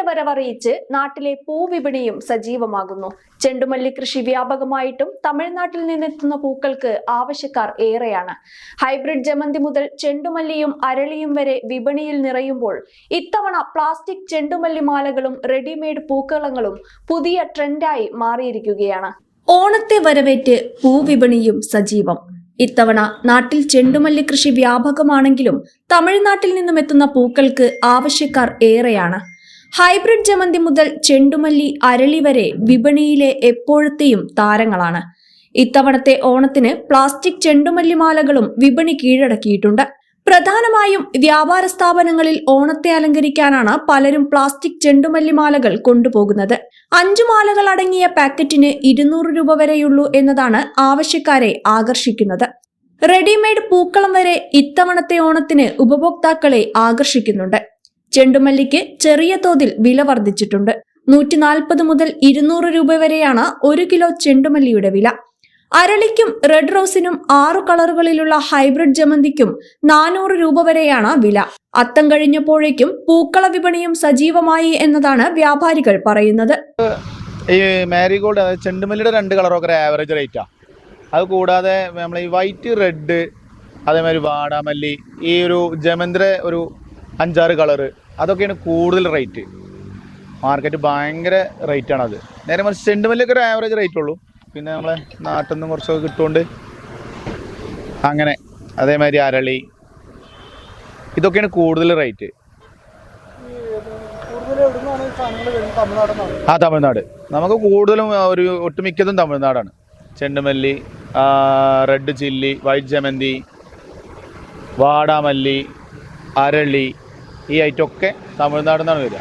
വരവറിയിച്ച് നാട്ടിലെ പൂവിപണിയും സജീവമാകുന്നു. ചെണ്ടുമല്ലി കൃഷി വ്യാപകമായിട്ടും തമിഴ്നാട്ടിൽ നിന്നെത്തുന്ന പൂക്കൾക്ക് ആവശ്യക്കാർ ഏറെയാണ്. ഹൈബ്രിഡ് ജമന്തി മുതൽ ചെണ്ടുമല്ലിയും അരളിയും വരെ വിപണിയിൽ നിറയുമ്പോൾ ഇത്തവണ പ്ലാസ്റ്റിക് ചെണ്ടുമല്ലി മാലകളും റെഡിമെയ്ഡ് പൂക്കളങ്ങളും പുതിയ ട്രെൻഡായി മാറിയിരിക്കുകയാണ്. ഓണത്തെ വരവേറ്റ് പൂവിപണിയും സജീവം. ഇത്തവണ നാട്ടിൽ ചെണ്ടുമല്ലി കൃഷി വ്യാപകമാണെങ്കിലും തമിഴ്നാട്ടിൽ നിന്നും എത്തുന്ന പൂക്കൾക്ക് ആവശ്യക്കാർ ഏറെയാണ്. ഹൈബ്രിഡ് ജമന്തി മുതൽ ചെണ്ടുമല്ലി അരളി വരെ വിപണിയിലെ എപ്പോഴത്തെയും താരങ്ങളാണ്. ഇത്തവണത്തെ ഓണത്തിന് പ്ലാസ്റ്റിക് ചെണ്ടുമല്ലി മാലകളും വിപണി കീഴടക്കിയിട്ടുണ്ട്. പ്രധാനമായും വ്യാപാര സ്ഥാപനങ്ങളിൽ ഓണത്തെ അലങ്കരിക്കാനാണ് പലരും പ്ലാസ്റ്റിക് ചെണ്ടുമല്ലി മാലകൾ കൊണ്ടുപോകുന്നത്. 5 മാലകൾ അടങ്ങിയ പാക്കറ്റിന് 200 രൂപ വരെയുള്ളൂ എന്നതാണ് ആവശ്യക്കാരെ ആകർഷിക്കുന്നത്. റെഡിമെയ്ഡ് പൂക്കളം വരെ ഇത്തവണത്തെ ഓണത്തിന് ഉപഭോക്താക്കളെ ആകർഷിക്കുന്നുണ്ട്. ചെണ്ടുമല്ലിക്ക് ചെറിയ തോതിൽ വില വർദ്ധിച്ചിട്ടുണ്ട്. 140 മുതൽ 200 രൂപ വരെയാണ് 1 കിലോ ചെണ്ടുമല്ലിയുടെ വില. അരളിക്കും റെഡ് റോസിനും 6 കളറുകളിലുള്ള ഹൈബ്രിഡ് ജമന്തിക്കും 400 രൂപ വരെയാണ് വില. അത്തം കഴിഞ്ഞപ്പോഴേക്കും പൂക്കള വിപണിയും സജീവമായി എന്നതാണ് വ്യാപാരികൾ പറയുന്നത്. ഈ മാരിഗോൾഡ് ചെണ്ടുമല്ലിയുടെ 2 കളറൊക്കെ ആവറേജ് റേറ്റാ. അത് കൂടാതെ നമ്മൾ ഈ വൈറ്റ് റെഡ് അതേമാതിരി വാടാമല്ലി ഈ ഒരു ജമന്തിയുടെ ഒരു 5-6 കളറ് അതൊക്കെയാണ് കൂടുതൽ റേറ്റ്. മാർക്കറ്റ് ഭയങ്കര റേറ്റാണത്. നേരെ മറിച്ച് ചെണ്ടുമല്ലിയൊക്കെ ഒരു ആവറേജ് റേറ്റ് ഉള്ളൂ. പിന്നെ നമ്മളെ നാട്ടിൽ നിന്ന് കുറച്ചൊക്കെ കിട്ടുകൊണ്ട് അങ്ങനെ. അതേമാതിരി അരളി ഇതൊക്കെയാണ് കൂടുതൽ റേറ്റ്. തമിഴ്നാട് നമുക്ക് കൂടുതലും ഒരു ഒട്ടുമിക്കതും തമിഴ്നാടാണ്. ചെണ്ടുമല്ലി, റെഡ് ചില്ലി, വൈറ്റ് ജമന്തി, വാടാമല്ലി, അരളി ഈ ഐറ്റമൊക്കെ തമിഴ്നാട് നിന്നാണ് വരിക.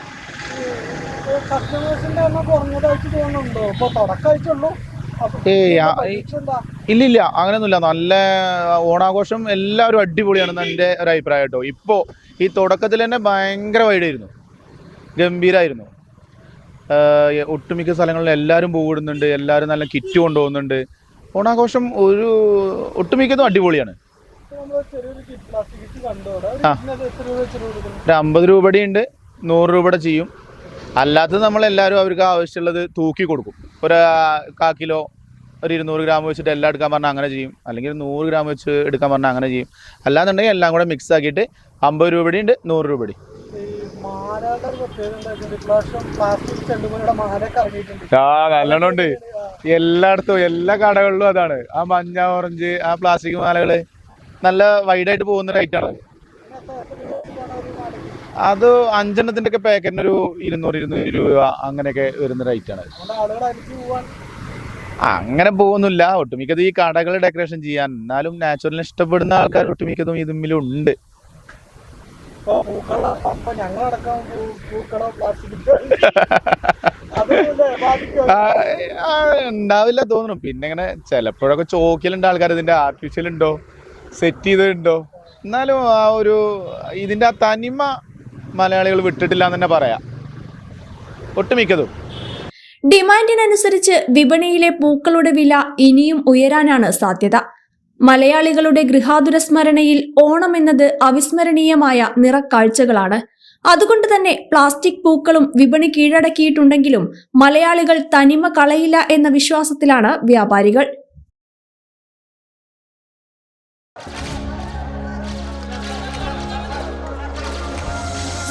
ഇല്ലില്ല, അങ്ങനെയൊന്നുമില്ല. നല്ല ഓണാഘോഷം എല്ലാവരും അടിപൊളിയാണെന്ന് എൻ്റെ ഒരു അഭിപ്രായം കേട്ടോ. ഇപ്പോൾ ഈ തുടക്കത്തിൽ തന്നെ ഭയങ്കര വൈഡായിരുന്നു, ഗംഭീരമായിരുന്നു. ഒട്ടുമിക്ക സ്ഥലങ്ങളിൽ എല്ലാവരും പൂവിടുന്നുണ്ട്, എല്ലാവരും നല്ല കിറ്റ് കൊണ്ടുപോകുന്നുണ്ട്. ഓണാഘോഷം ഒട്ടുമിക്കതും അടിപൊളിയാണ്. ഒരു 50 രൂപയുടെ ഉണ്ട്, 100 രൂപയുടെ ചെയ്യും. അല്ലാത്തത് നമ്മളെല്ലാവരും അവർക്ക് ആവശ്യമുള്ളത് തൂക്കി കൊടുക്കും. ഒരു 1/4 കിലോ ഒരു 200 ഗ്രാം വെച്ചിട്ട് എല്ലാം എടുക്കാൻ പറഞ്ഞാൽ അങ്ങനെ ചെയ്യും. അല്ലെങ്കിൽ 100 ഗ്രാം വെച്ച് എടുക്കാൻ പറഞ്ഞാൽ അങ്ങനെ ചെയ്യും. അല്ലാന്നുണ്ടെങ്കിൽ എല്ലാം കൂടെ മിക്സ് ആക്കിയിട്ട് 50 രൂപയുടെ ഉണ്ട്, 100 രൂപയുടെ. നല്ലോണം ഉണ്ട് എല്ലായിടത്തും, എല്ലാ കടകളിലും അതാണ്. ആ മഞ്ഞ ഓറഞ്ച് ആ പ്ലാസ്റ്റിക് മാലകള് നല്ല വൈഡായിട്ട് പോകുന്ന റേറ്റാണ്. അത് 5 എണ്ണത്തിൻ്റെ ഒക്കെ പാക്കറ്റിന് ഒരു 200 രൂപ അങ്ങനെയൊക്കെ വരുന്ന റേറ്റാണ്. അങ്ങനെ പോകുന്നില്ല. ഒട്ടുമിക്കത് ഈ കടകൾ ഡെക്കറേഷൻ ചെയ്യാൻ, എന്നാലും നാച്ചുറലിനെ ഇഷ്ടപ്പെടുന്ന ആൾക്കാർ ഒട്ടുമിക്കതും ഇതിലുണ്ട്. ഉണ്ടാവില്ല തോന്നുന്നു. പിന്നെ ഇങ്ങനെ ചിലപ്പോഴൊക്കെ ചോക്കിലുണ്ട് ആൾക്കാർ, ഇതിന്റെ ആർട്ടിഫിഷ്യൽ ഉണ്ടോ സെറ്റ് ചെയ്തിട്ടുണ്ടോ. എന്നാലും ആ ഒരു ഇതിന്റെ ആ തനിമ മലയാളികൾ വിട്ടിട്ടില്ല എന്ന് തന്നെ പറയാം, ഒട്ടുമിക്കതും. ഡിമാൻഡിനനുസരിച്ച് വിപണിയിലെ പൂക്കളുടെ വില ഇനിയും ഉയരാനാണ് സാധ്യത. മലയാളികളുടെ ഗൃഹാതുര സ്മരണയിൽ ഓണം എന്നത് അവിസ്മരണീയമായ നിറക്കാഴ്ചകളാണ്. അതുകൊണ്ട് തന്നെ പ്ലാസ്റ്റിക് പൂക്കളും വിപണി കീഴടക്കിയിട്ടുണ്ടെങ്കിലും മലയാളികൾ തനിമ കളയില്ല എന്ന വിശ്വാസത്തിലാണ് വ്യാപാരികൾ.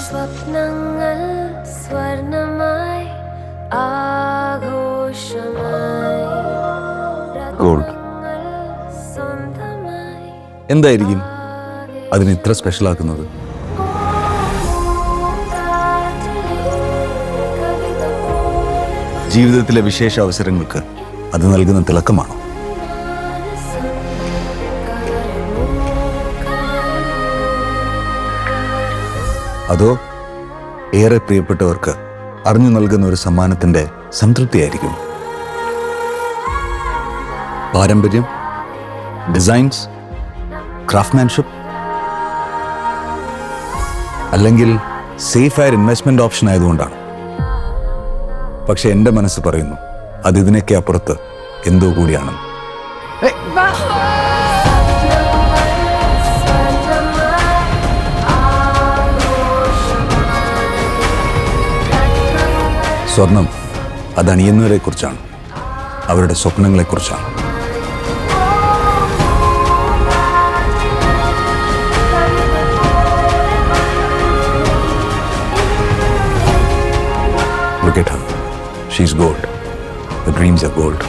സ്വപ്നങ്ങൾ സ്വർണമായി ആഘോഷമായി ഗോൾഡ് എന്തായിരിക്കും അതിന് ഇത്ര സ്പെഷ്യൽ ആക്കുന്നത്? ജീവിതത്തിലെ വിശേഷ അവസരങ്ങൾക്ക് അത് നൽകുന്ന തിളക്കമാണോ? അതോ ഏറെ പ്രിയപ്പെട്ടവർക്ക് അറിഞ്ഞു നൽകുന്ന ഒരു സമ്മാനത്തിന്റെ സംതൃപ്തിയായിരിക്കും? പാരമ്പര്യം, ഡിസൈൻസ്, ക്രാഫ്റ്റ്മാൻഷിപ്പ്, അല്ലെങ്കിൽ സേഫ് ആയ ഇൻവെസ്റ്റ്മെന്റ് ഓപ്ഷൻ ആയതുകൊണ്ടാണ്? പക്ഷെ എൻ്റെ മനസ്സ് പറയുന്നു അത് ഇതിനൊക്കെ അപ്പുറത്ത് എന്തോ കൂടിയാണെന്ന്. സ്വർണം അത് അണിയുന്നവരെ കുറിച്ചാണ്, അവരുടെ സ്വപ്നങ്ങളെക്കുറിച്ചാണ്. Look at her. She's gold. Her dreams are gold.